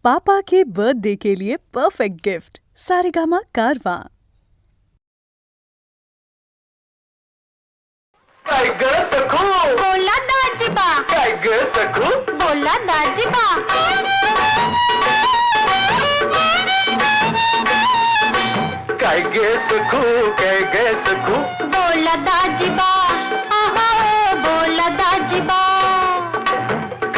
पापा के birthday के लिए perfect gift Saregama कारवा। काय ग सखू बोला दाजीबा, काय ग सखू बोला दाजीबा, काय ग सखू काय ग सखू बोला दाजीबा, आहा बोला दाजीबा,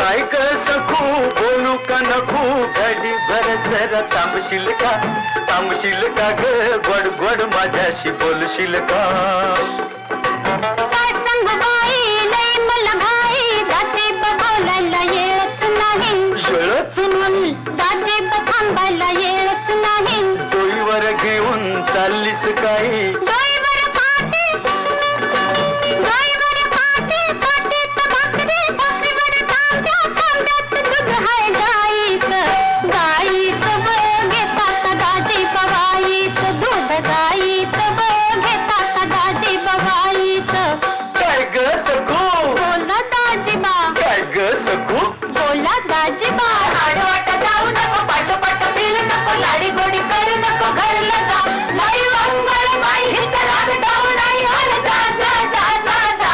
काय ग सखू बोलू का नको घडी भर जरा थांबशील का ग गोड गोड माझ्याशी बोलशील का काय सांगू बाई लय मला घाई, दाजीबा बोलायला येत नाही, येळच नाही दाजीबा थांबायला येत नाही, डोईवर घेऊन चाललीस काही डोईवर पाटी, डोईवर पाटी, पाटीत भाकरी, भाकरीवर तांब्या, तांब्यात दूध हाय गाईत, गाईत घेतात दाजीबा गाईत, दूध गाईत घेतात दाजीबा गाईत, काय ग सखू बोला दाजीबा, काय ग सखू बोला दाजीबा, आडवाट जाऊ नको, पाठोपाठ फिरू नको, लाडी गोडी करू नको, घरला जा, लाई मंगळ बाई हित राग डाऊ नाही, अरे जा जा जा जा जा.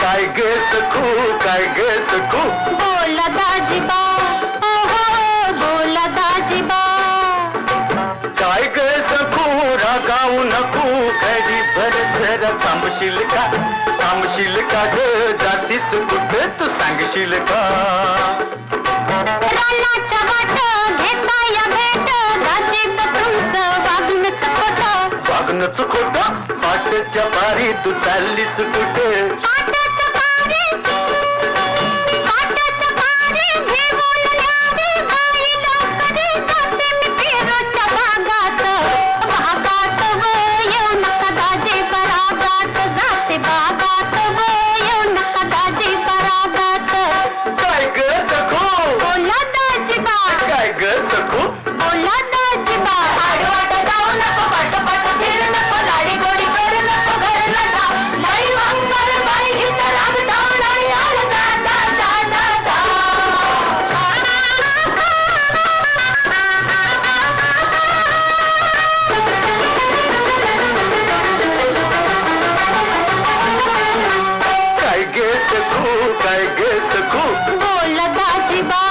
काय ग सखू काय ग सखू बोला दाजीबा, ओहो बोला दाजीबा, काय ग सखू रागावू नको घडी भर जरा थांबशील का ग जातीस कुठे तू सांगशील का रानाच्या वाट घेता या भेट, दाजीबा तुमचं वागणंच खोटं, वागणंच खोटं पाटच्या पारी तू चाललीस कुठे पाटाचं पारी, पाटाचं पारी घेऊन न्यावी बाई लवकरी, जाते मी पेरूच्या बागात, बागात व येऊ नका दाजीबा रागात, जाते बागात व येऊ नका दाजीबा रागात, काय ग सखू बोला दाजीबा, काय ग सखू बोला दाजीबा, आडवाट जाऊ नको, पाठोपाठ फिरू नको, लाडी गोडी करू नको, घरला जा, लाई मंगळ बाई हित राग डाऊ नाही, अरे जा जा जा जा जा. काय ग सखू काय ग सखू बोला दाजीबा,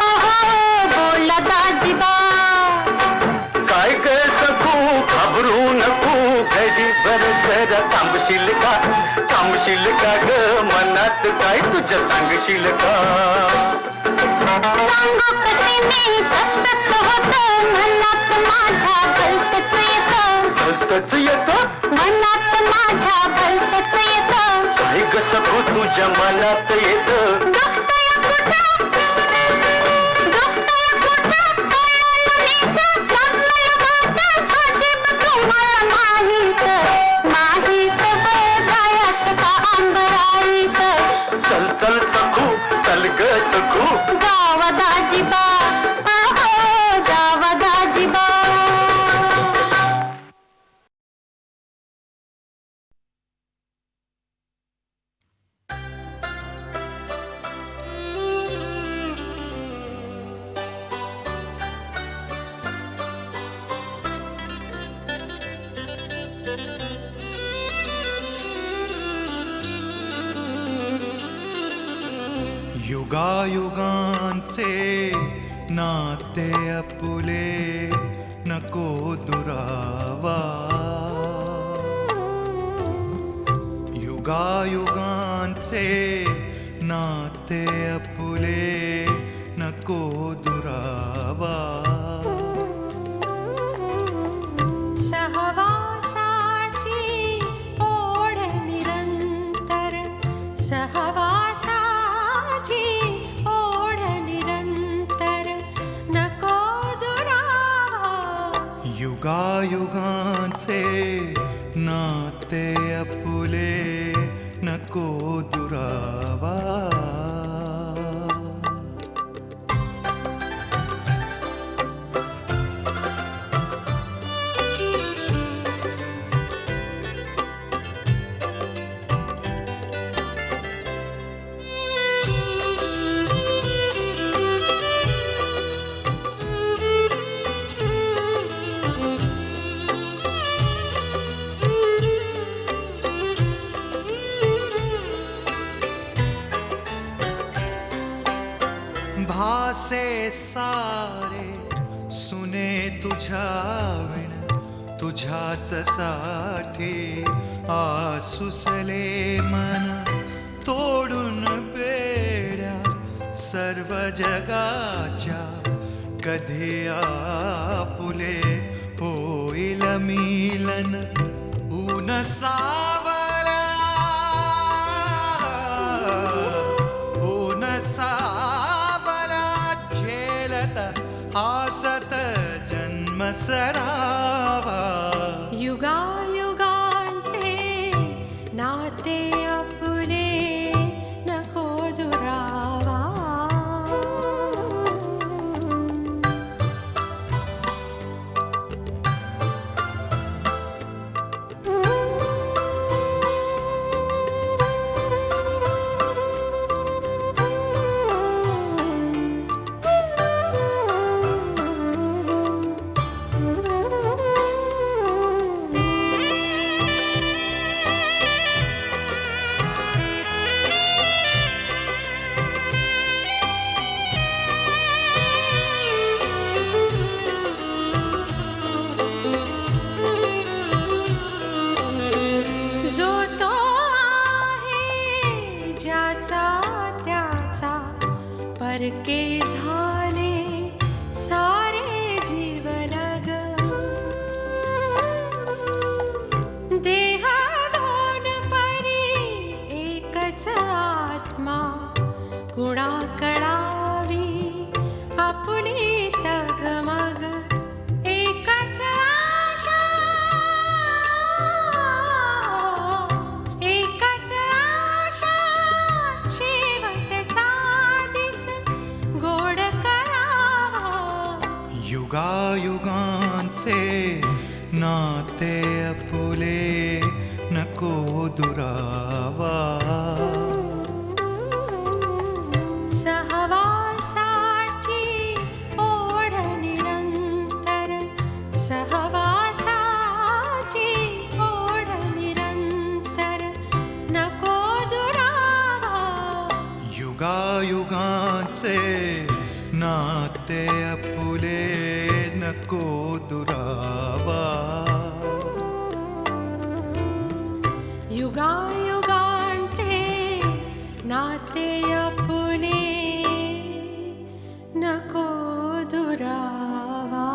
ओहो बोला दाजीबा, काय ग सखू घाबरू नको घडी भर जरा थांबशील का ग मनात काय तुझ्या सांगशील का सांगू कशी मी तसंच होतं, मनात माझ्या भलतंच येतं, भलतच येतं मनात माझ्या भलतंच येतं, काय ग सखू तुझ्या मनात येतं दुखतंय कुठं, दुखतंय कुठं, कळलं नीट, लागलंय वाटं, दाजीबा तुम्हाला माहीत, माहीत बघायचं का अंबराईत, चल चल सखू चल ग सखू जावा दाजीबा, आहो जावा दाजीबा. युगायुगांचे नाते आपुले नको दुरावा, युगायुगांचे नाते आपुले नको दुरावा, सहवासाची ओढ निरंतर, सहवासाची ओढ निरंतर नको दुरावा, युगायुगांचे नाते आपुले नको दुरावा. तुझ्याच साठी आसुसले मन तोडून बेड्या सर्व जगाच्या कधी आपुले होईल मिलन ऊन सावला ऊन सावला झेलत आसत जन्म सरावा युगायुगांचे नाते आपुले नको दुरावा जो तो आहे ज्याचा त्याचा परके झाले सारे जीवन ग देह दोन परी एकच आत्मा कुणा कळावी आपली तगमग एकच आशा एकच आशा शेवटचा दिस गोड करावा युगायुगांचे नाते आपुले नको दुरावा सहवासाची ओढ निरंतर सहवासाची ओढ निरंतर नको दुरावा युगायुगांचे नाते आपुले नको दुरावा युगायुगांचे नाते आपुले नको दुरावा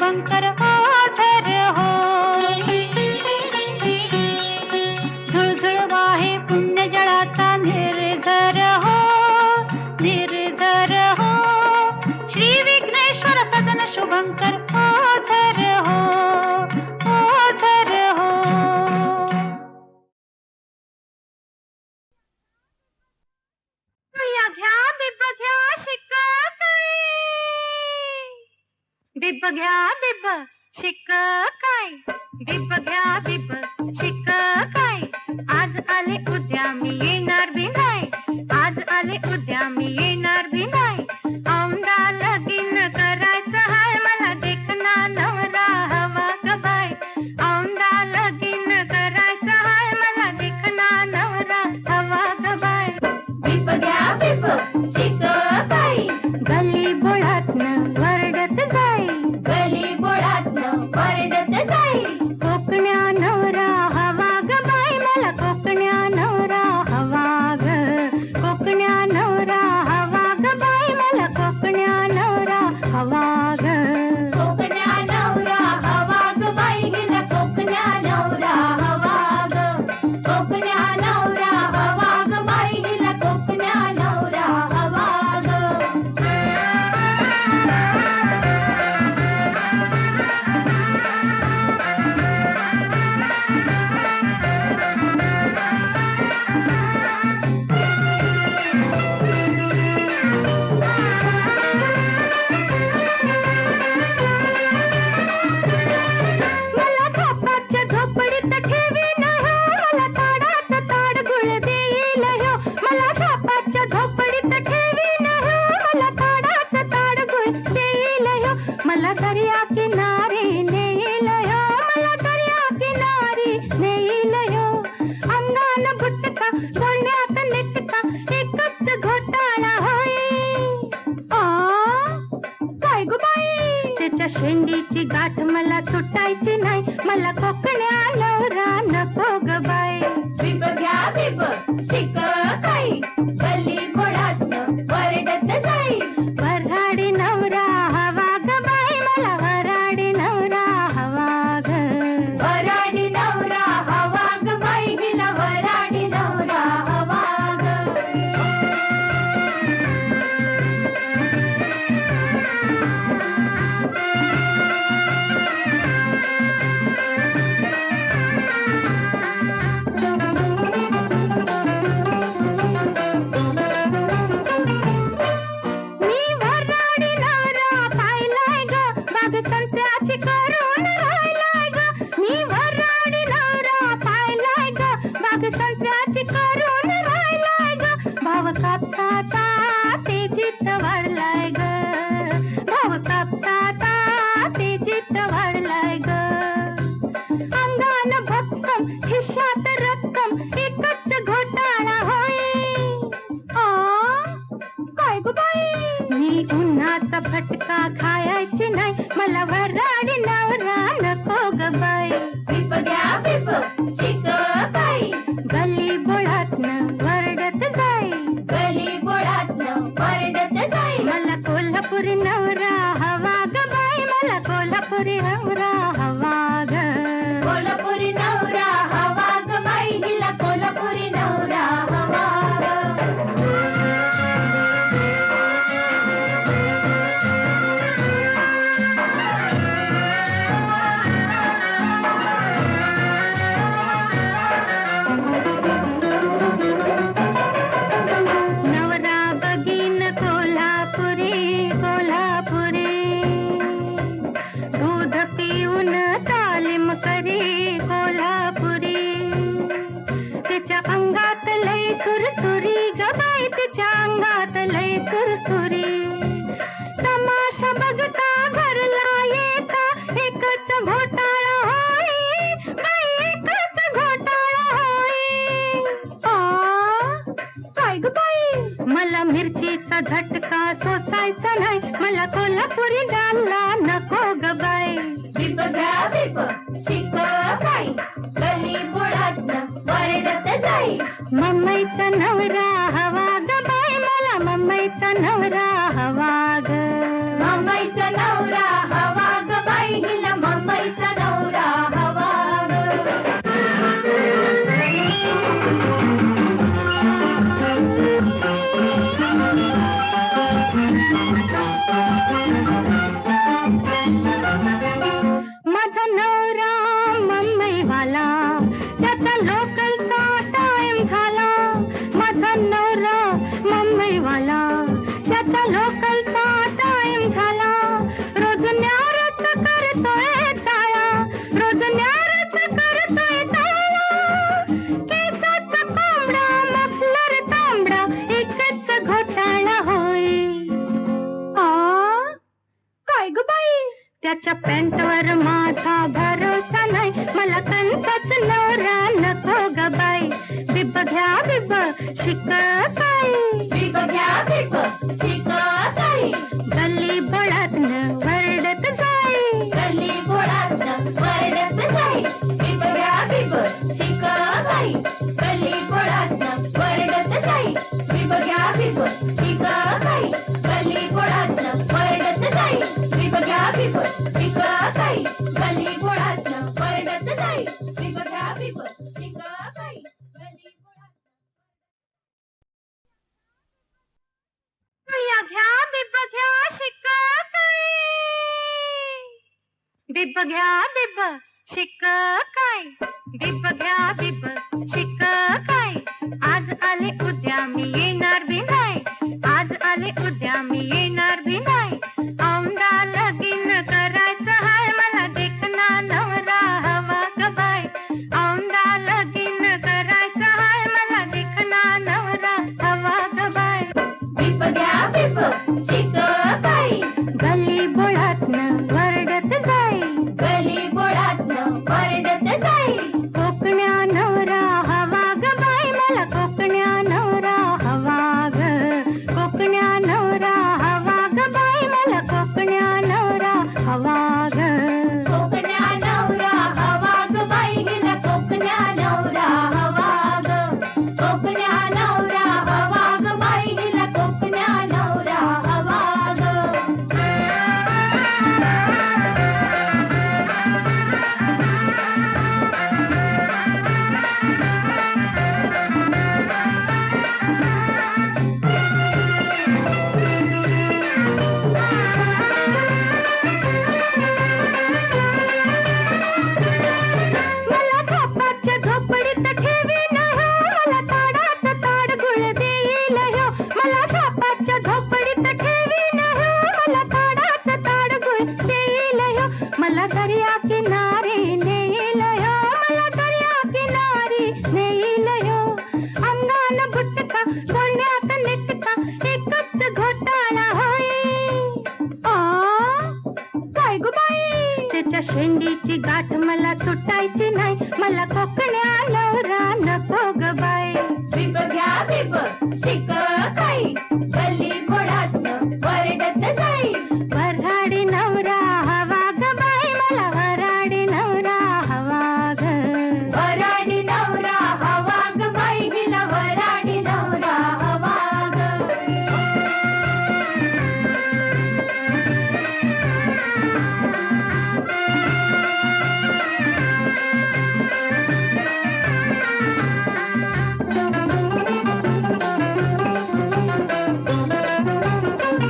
शुभंकर ओझर हो. झुळझुळ वाहे पुण्य जळाचा निर्झर हो, निर्झर हो. श्री विघ्नेश्वर सदन शुभंकर ओझर हो, ओझर हो. या घ्या बिब्ब घ्या शिक्क काय, बिब्ब घ्या बिब्ब शिक्क काय, बिब्ब घ्या बिब्ब शिक्क काय. आज आले उद्या मी येणार बी नाही, आज आले उद्या मी येणार बी नाही. औंधा लगीन करायचं हाय मला देखना नवरा हवा ग बाय. औंधा लगीन करायचं हाय मला देखना नवरा हवा ग बाय. बिब्ब घ्या बिब्ब शिक्क काय, गली बोळातनं वरडत जाई, गली बोळातनं वरडत जाई. कोकण्या नवरा हवा ग बाई मला कोकण्या नवरा हवा ग, कोकण्या नवरा हवा ग बाई मला कोकण्या नवरा हवा ग. कोकण्या नवरा हवा ग बाई हिला कोकण्या नवरा हवा ग, कोकण्या नवरा हवा ग बाई हिला कोकण्या नवरा हवा ग. मला थापाच्या झोपडीत ठेवीन ह्यो, मला ताडात ताड गुळ देईल ह्यो. मला थापाच्या झोपडीत ठेवीन ह्यो, मला ताडात ताड गुळ देईल ह्यो. मला दर्या किनारी नेईल ह्यो, मला दर्या किनारी नेईल ह्यो. अंगान बुटका बोलण्यात नेटका एकच घोटाळा होई. काय गो बाई त्याच्या शेंडीची गाठ मला सुटायची नाही, मला कोकण्या नवरा नको ग बाई. बिब्ब घ्या बिब्ब शिक्क काय, गल्ली बोळातनं वरडत जाई. वऱ्हाडी नवरा हवा ग बाई मला वऱ्हाडी नवरा हवा ग, वऱ्हाडी नवरा हवा ग बाई हिला वऱ्हाडी नवरा हवा ग. मी वऱ्हाडी नवरा पाहिलाय ग, बाग संत्र्याची करून राहिलाय ग. मी वऱ्हाडी नवरा पाहिलाय ग, बाग संत्र्याची करून राहिलाय ग. भाव कापताता तेजीत वाढलाय ग, भाव कापताता तेजीत वाढलाय ग. अंगान भक्कम खिशात रक्कम एकच घोटाळा होई. काय गो बाई मी उन्हाचा फटका खायची नाही, मला वऱ्हाडी नवरा नको ग बाई. बिब्ब घ्या बिब्ब शिक्क काय, गली बोळातनं वरडत जाई, गली बोळातनं वरडत जाई. मला कोल्हापुरी नवरा हवा ग बाई मला कोल्हापुरी नवरा हवा ग, कोल्हापुरी नवरा हवा ग बाई हिला कोल्हापुरी नवरा हवा ग. ग बाई त्याच्या पॅन्टवर माझा भरोसा नाही मला कंसाच नवरा नको ग बाई बिब घ्या बिब शिक काय बिब घ्या बिब शिक काय गल्ली बोळातनं वरडत जाई गल्ली बोळातनं वरडत जाई बिब घ्या बिब शिक काय गल्ली बोळातनं वरडत जाई बिब घ्या बिब शिक काय गल्ली बोळातनं वरडत जाई बिब घ्या बिब शिक काय गल्ली बोळातनं वरडत जाई बिब घ्या बिब शिक काय गल्ली बोळातनं या घ्या बिब घ्या शिक काय बिब घ्या बिब शिक काय बिब घ्या बिब शिक काय आज आले उद्या मी येणार बी नाही आज आले उद्या मी येणार बी नाही औंधा लगीन करायचं हाय मला देखना नवरा हवा ग बाय औंधा लगीन करायचं हाय मला देखना नवरा हवा ग बाय बिब घ्या बिब शिक काय गल्ली बोळातनं वरडत जाई गल्ली बोळातनं वरडत जाई कोकण्या नवरा हवा ग बाई मला कोकण्या नवरा हवा ग कोकण्या नवरा हवा ग बाई मला कोकण्या नवरा हवा ग कोकण्या नवरा हवा ग बाई हिला कोकण्या नवरा हवा ग कोकण्या नवरा हवा ग बाई हिला कोकण्या नवरा हवा ग मला थापाच्या झोपडीत ठेवी नाही मला ताडाचं ताड गुळ देईल ह्यो मला थापाच्या झोपडीत ठेवी नाही मला ताडाचं ताड गुळ देईल ह्यो मला दर्या किनारी नेईल ह्यो मला दर्या किनारी नेईल ह्यो अंगान बुटका बोलण्यात निटका एकच घोटाळा होई काय गो बाई त्याच्या शेंडीची गाठ मला सुटायची नाही मला कोकण्या नवरा नको ग बाई बिब घ्या बिब शिक काय गल्ली बोळातनं वरडत जाई वऱ्हाडी नवरा हवा ग बाई मला वऱ्हाडी नवरा हवा ग वऱ्हाडी नवरा हवा ग बाई हिला वऱ्हाडी नवरा हवा ग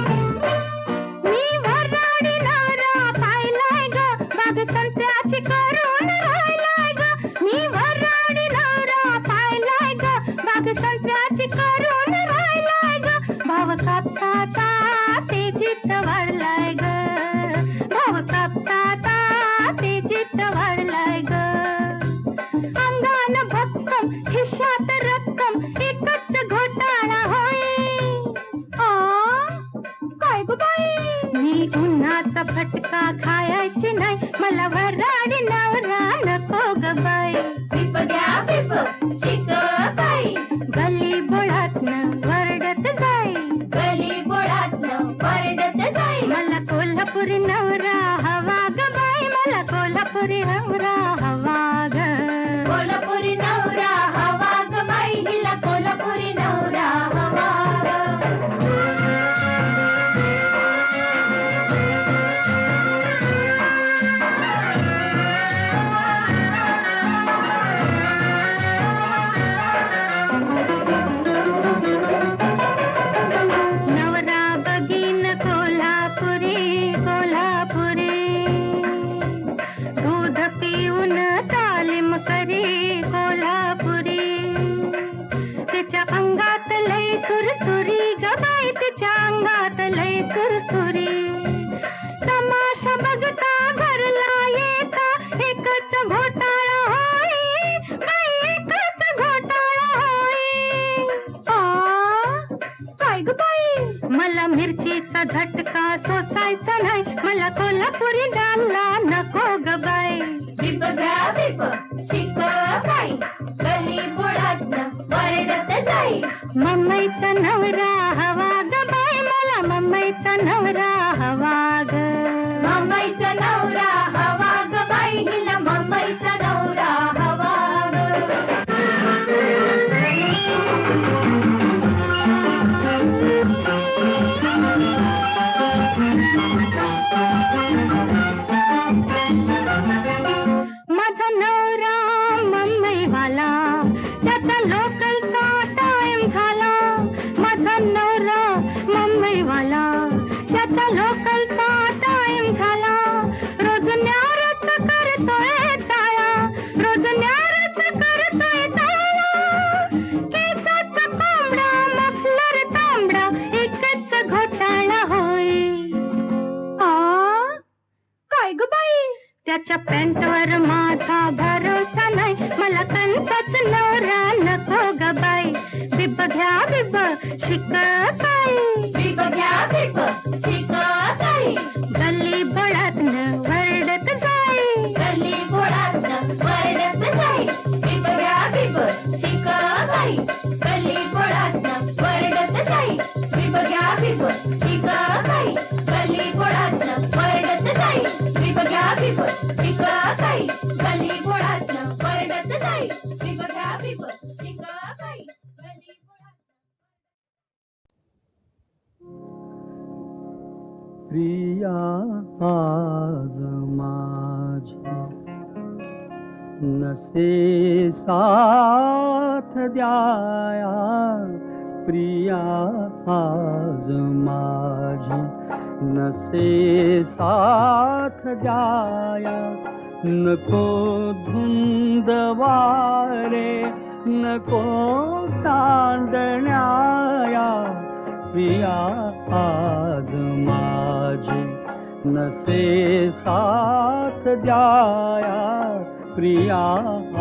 मी वऱ्हाडी नवरा पाहिलाय ग बाग संत्र्याची करून राहिलाय ग मी वऱ्हाडी नवरा पाहिलाय ग बाग संत्र्याची करून राहिलाय ग भाव कापसाचा तेजीत वाढलाय ग भाव कापसाचा तेजीत वाढलाय ग अंगान भक्कम खिशात रक्कम एकच घोटाळा होई काय गो बाई मी उन्हाचा फटका खायची नाही मला वऱ्हाडी नवरा नको ग बाई बिब घ्या बिब शिक काय गल्ली बोळातनं वरडत जाई गल्ली बोळातनं वरडत जाई मला कोल्हापुरी नवरा हवा ग बाई मला कोल्हापुरी नवरा हवा ग कोल्हापुरी नवरा हवा ग बाई हिला कोल्हापुरी नवरा हवा ग कोल्हापुरी डालला नको ग बाई बिब घ्या बिब शिक काही गली बुडातनं वरडत जाई मम्मीचा नवरा हवा ग बाई मला मम्मीचा नवरा हवा ग मम्मीचा नवरा हवा ग बाई हिला मम्मीचा नवरा हवा माझा नवरा मुंबईवाला त्याचा लोकलचा टाइम झाला माझा नवरा मुंबईवाला त्याचा लोकलचा टाइम झाला रोज न्यारच करतोय टाळा रोज न्यारच करतोय टाळा केसाचा कोंबडा मफलर तांबडा एकच घोटाळा होय काय ग बाई त्याच्या पॅन्टवर माझा भरोसा नाही मला कंसाच नवरा नको ग बाई बिब घ्या बिब शिक काही बिब घ्या बिब शिक काही गल्ली बोळातनं वरडत जाई गल्ली बोळातनं वरडत जाई बिब घ्या बिब शिक काही गल्ली बोळातनं वरडत जाई बिब घ्या बिब शिक काही गल्ली बोळातनं वरडत जाई बिब घ्या बिब शिक काही गल्ली बोळातनं वरडत जाई बिब घ्या बिब शिक काही गल्ली बोळातनं प्रिया आज माझी नसे साथ द्याया प्रिया आज माझी नसे साथ द्याया नको धुंद वारे नको चांदण्याया प्रिया आज माझी नसे साथ द्याया प्रिया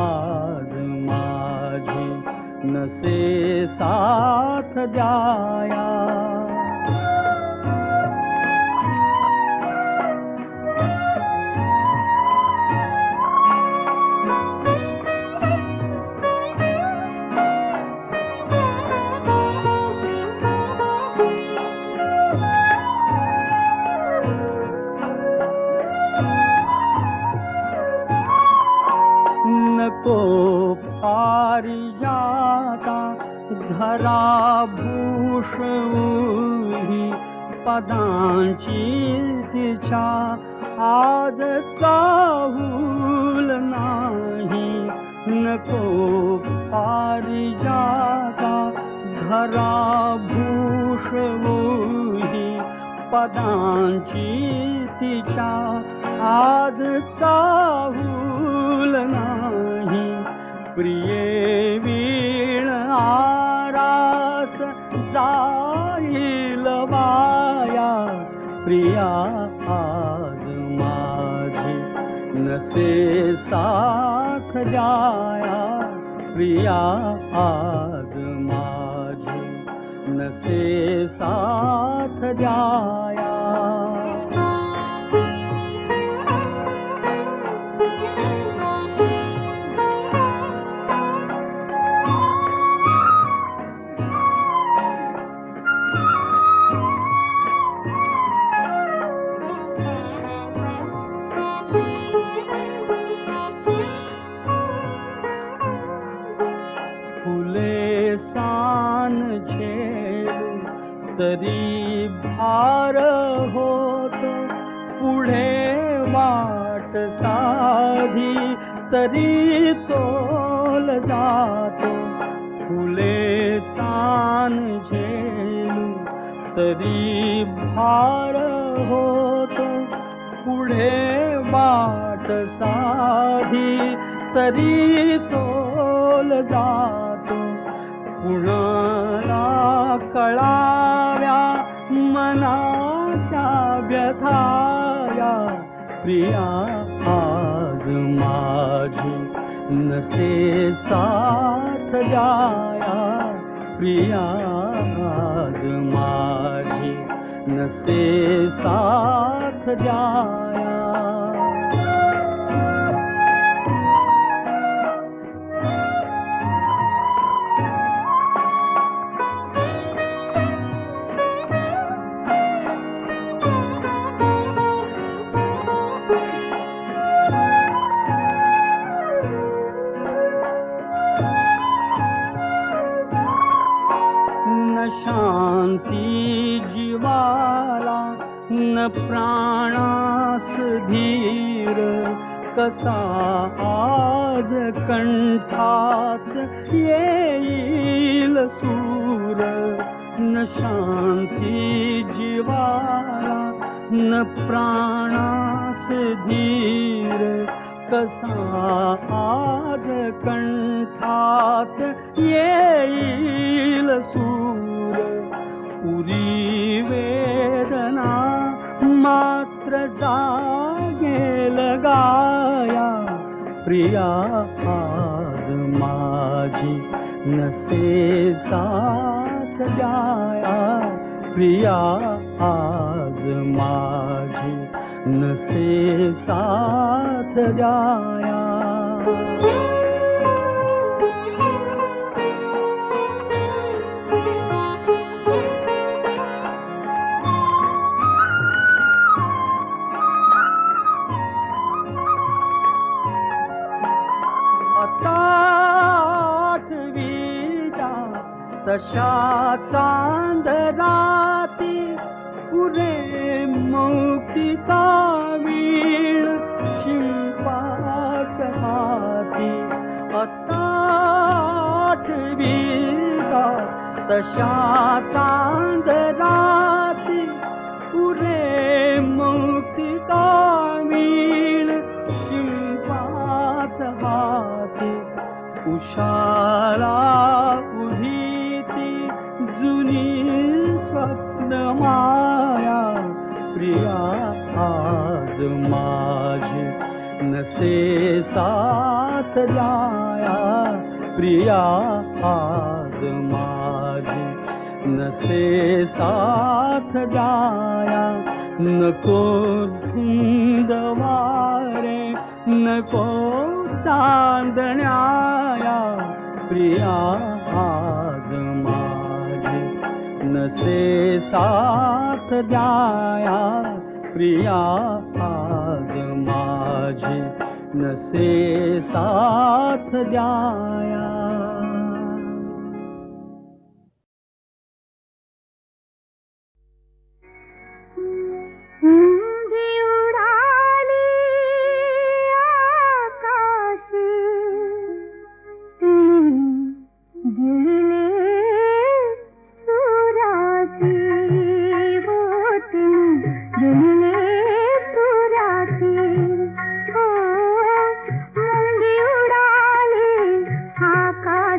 आज माझी नसे साथ द्याया नको पारिजाता धरा भूषवूही पदांची तिच्या आज चाहूल नाही नको पारिजाता धरा भूषवूही पदांची तिच्या आज चाहूल नाही प्रिये वीण आरास जाईल वाया प्रिया आज माझी नसे साथ द्याया प्रिया आज माझी नसे साथ द्याया सान झेलू तरी भार होतो पुढे वाट साधी तरी तोल जातो फुले सान झेलू तरी भार होतो पुढे वाट साधी तरी तोल जातो कुणाला कळाव्या मनाच्या व्यथाया प्रिया आज माझी नसे साथ द्याया प्रिया आज माझी नसे साथ साथ द्याया. न शांती जीवाला न प्राणास धीर, कसा आज कंठात येईल सूर. न शांती जीवाला न प्राणास धीर, कसा आज कंठात येईल सूर. पुरी वेदना मात्र जागेल गाया, प्रिया आज माझी नसे साथ द्याया. प्रिया आज माझी नसे साथ द्याया. तशा चांदराती पुरे मौक्तिका वीण शिल्पाच हाती. आता आठवीला तशा चांदराती पुरे मौक्तिका वीण शिल्पाच हाती. उषाला उभी जुनी स्वप्न माया, प्रिया आज माझी नसे साथ द्याया. प्रिया आज माझी नसे साथ द्याया. नको धुंद वारे नको चांदण्याया, प्रिया आज माझी नसे साथ द्याया. प्रिया आज माझी नसे साथ द्याया. आकाश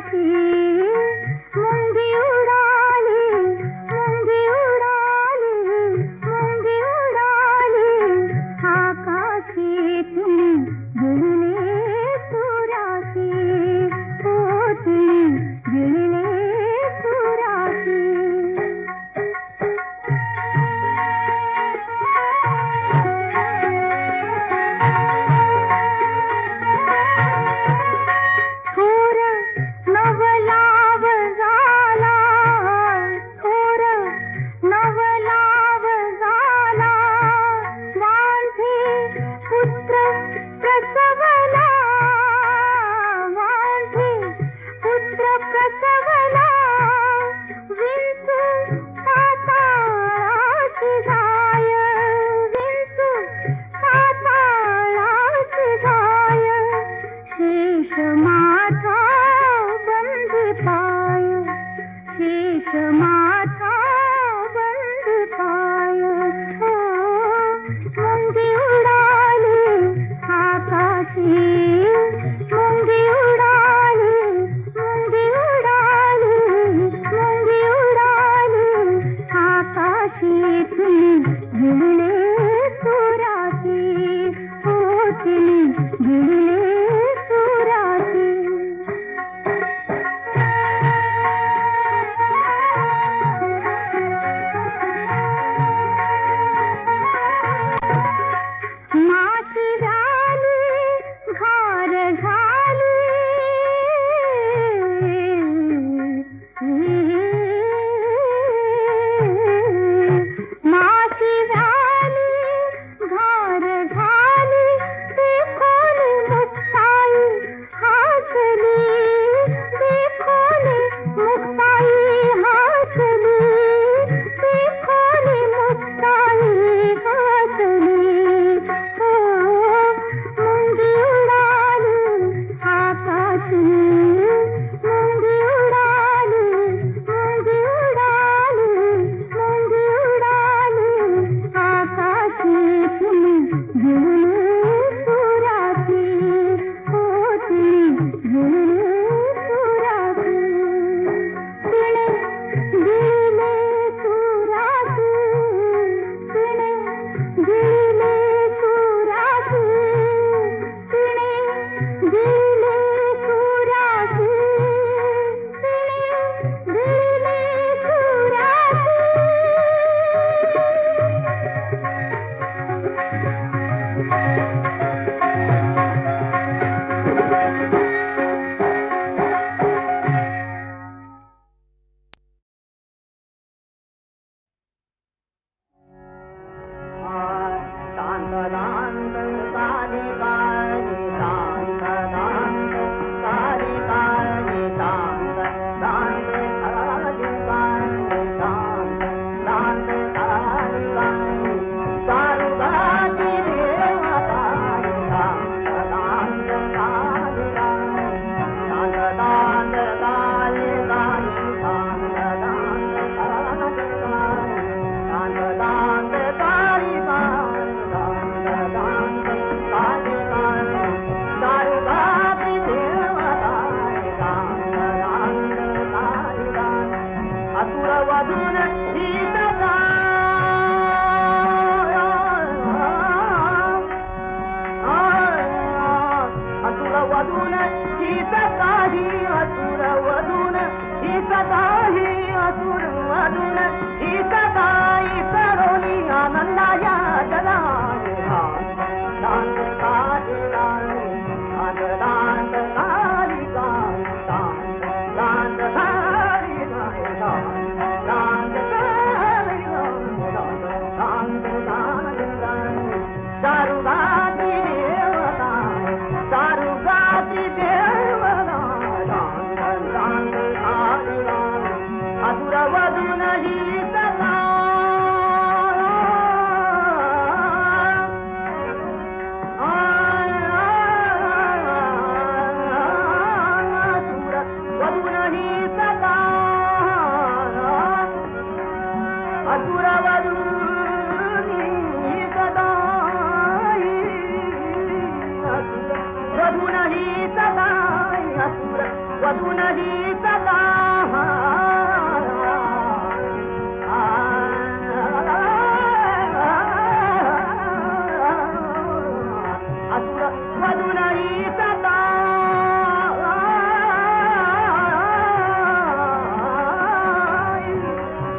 वधूनही सता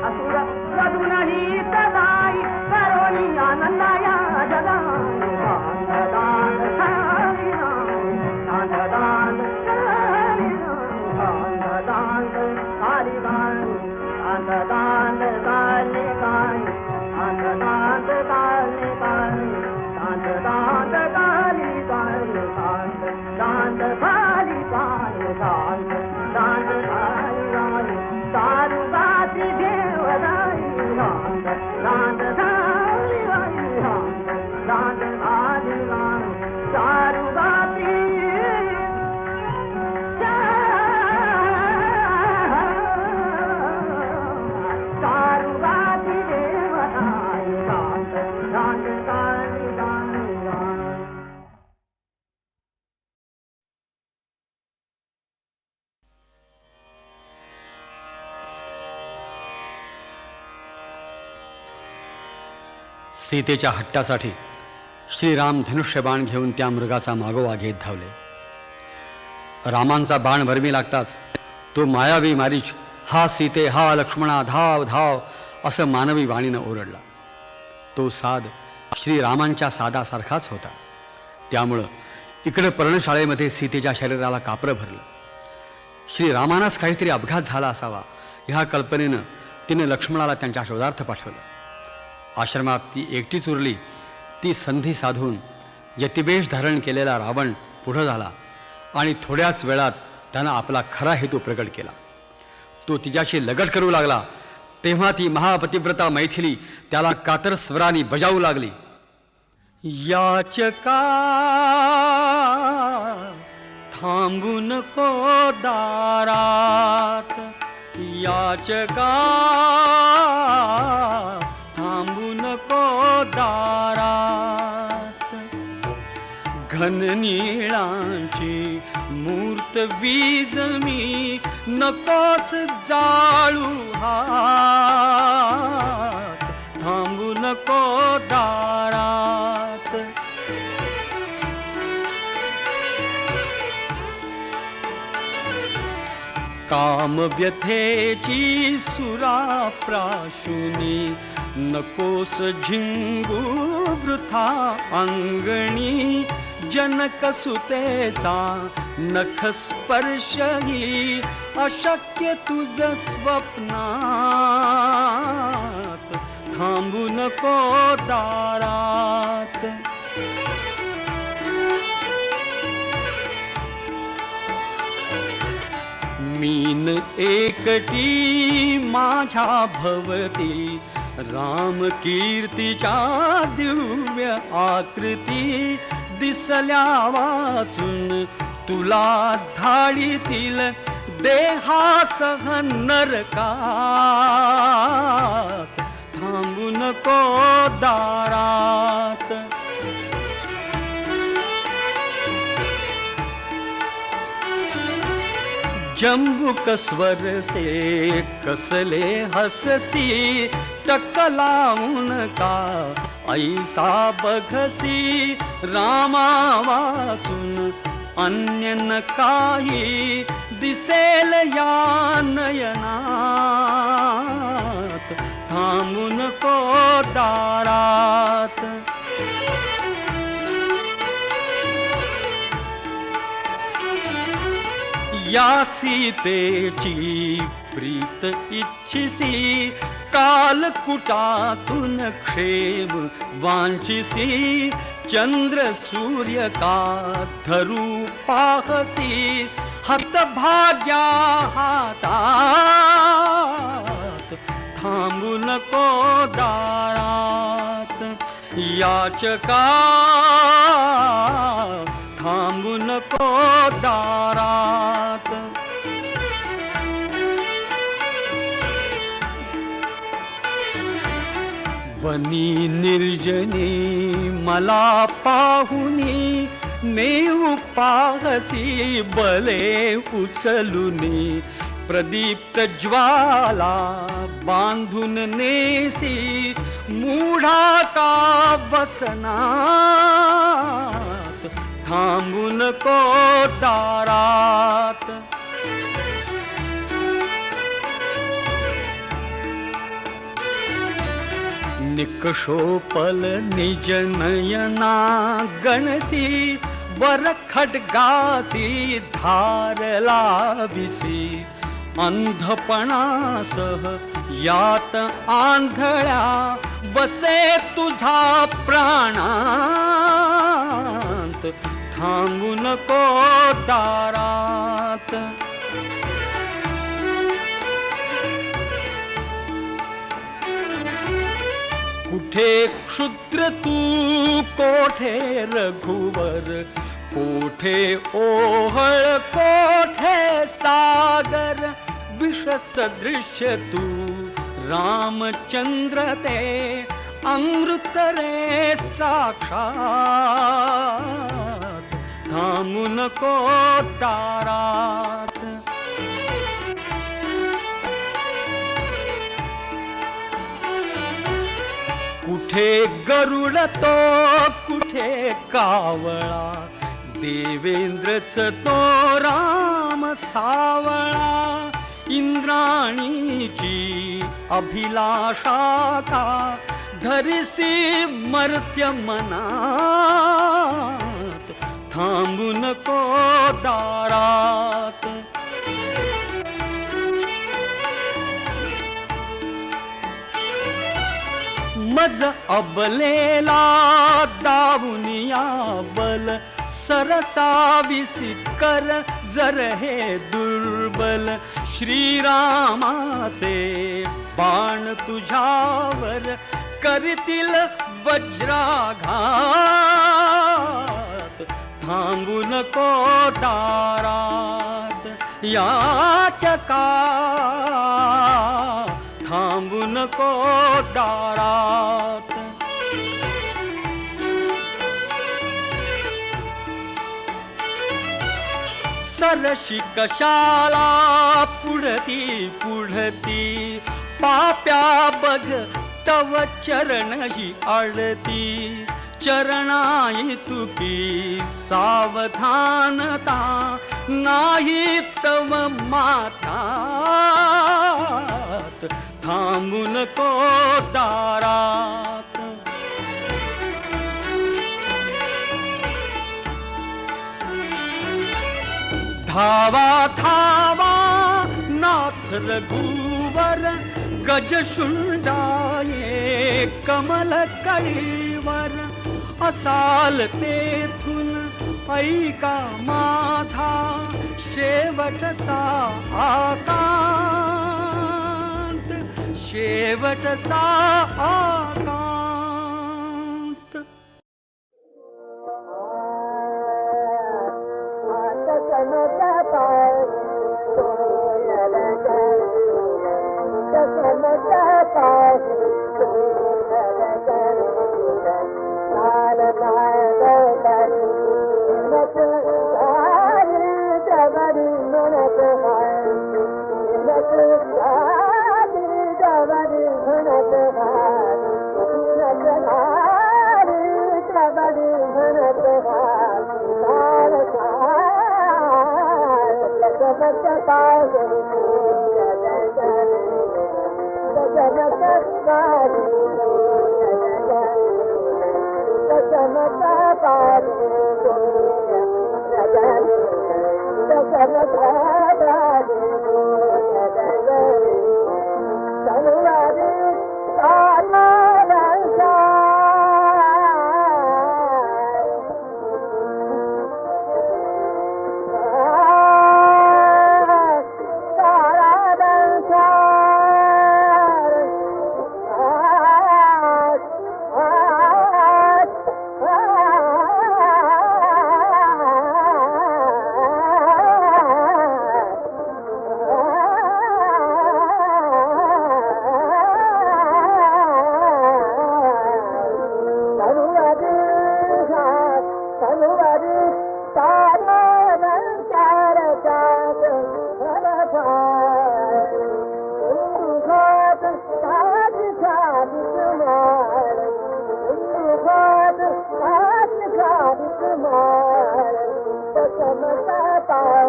असुर वधूनही सदाई करोनी आनंदाया जगा दान दान दान दान काली गान दान काली गान दान काली गान दान काली गान दान काली गान दान काली गान सारू बाती देवदाई दान काली गान दान काली गान सारू बाती सीतेच्या हट्टासाठी श्रीराम धनुष्यबाण घेऊन त्या मृगाचा मागोवा घेत धावले. रामांचा बाण भरमी लागताच तो मायावी मारीच हा सीते हा लक्ष्मणा धाव धाव असं मानवी वाणीनं ओरडला. तो साद श्रीरामांच्या सादासारखाच होता. त्यामुळं इकडं पर्णशाळेमध्ये सीतेच्या शरीराला कापरं भरलं. श्रीरामांनाच काहीतरी अपघात झाला असावा ह्या कल्पनेनं तिने लक्ष्मणाला त्यांच्या शोधार्थ पाठवलं. आश्रमात ती एकटीच उरली. ती संधी साधून यतिवेश धारण केलेला रावण पुढं झाला आणि थोड्याच वेळात त्यानं आपला खरा हेतू प्रकट केला. तो तिच्याशी लगट करू लागला तेव्हा ती महापतिव्रता मैथिली त्याला कातर स्वराने बजावू लागली. याचका थांबू नको दारात, याचका थांबू नको दारात, घन निळांची मूर्त बीज मी नकोस जाळू हात, थांबू नको दारात. काम व्यथेची सुरा प्राशुनी नकोस झिंगू वृथा अंगणी, जनकसुतेचा नख स्पर्शही अशक्य तुझ स्वप्नात, थांबू नको दारात. मीन एकटी माझ्या भवती राम कीर्तीच्या दिव्य आकृती, दिसल्या वाचून तुला धाडीतील देहासह नरकात, थांबू नको दारात. जंबुक स्वर से कसले हससी, टकलाऊन का ऐसा बघसी, रामा वाचून अन्य न काही दिसेल या नयनात, थांबू नको दारात. या सीतेची प्रीत इच्छिसी, कालकुटातून क्षेम वांछिसी, चंद्र सूर्य का धरू पाहसी, हतभाग्या हातात, थांबू नको दारात. याचका थांबू नको दारात. वनी निर्जनी मला पाहुनी, नेऊ पाहसी बले उचलुनी, प्रदीप्त ज्वाला बांधून नेसी, मूढा का बसनात, थांबू थांबू नको दारात. निकषोपल निज नयना गणसी वर खड्गासी धार लाविसी. अंधपणासह यात आंधळ्या बसे तुझा प्राणांत. थांबू नको दारात. कुठे क्षुद्र तू कोठे रघुवर. कोठे ओहळ कोठे सागर. विषसदृश्य तू रामचंद्र ते अमृत रे साक्षात. थांबू नको दारात. कुठे गरुड तो कुठे कावळा. देवेंद्रच तो राम सावळा. इंद्राणीची अभिलाषा का धरिसी मर्त्य मनात. थांबू नको दारात. मज अबलेला दावुनिया बल. सरसाविसी कर जर हे दुर्बल. श्रीरामाचे बाण तुझ्यावर करतील वज्राघात. थांबू नको दारात. याचका थांबू नको दारात. सरशी कशाला पुढती पुढती. पाप्या बघ तव चरण ही आळती. चरणाई तुकी सावधानता नाही तव माथ्यात. थांबू नको दारात. धावा धावा नाथ रघुवर. गजशुंडाये कमल कळीवर. असाल तेथून ऐका माझा शेवटचा आकांत. शेवटचा आकांत.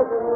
Thank you.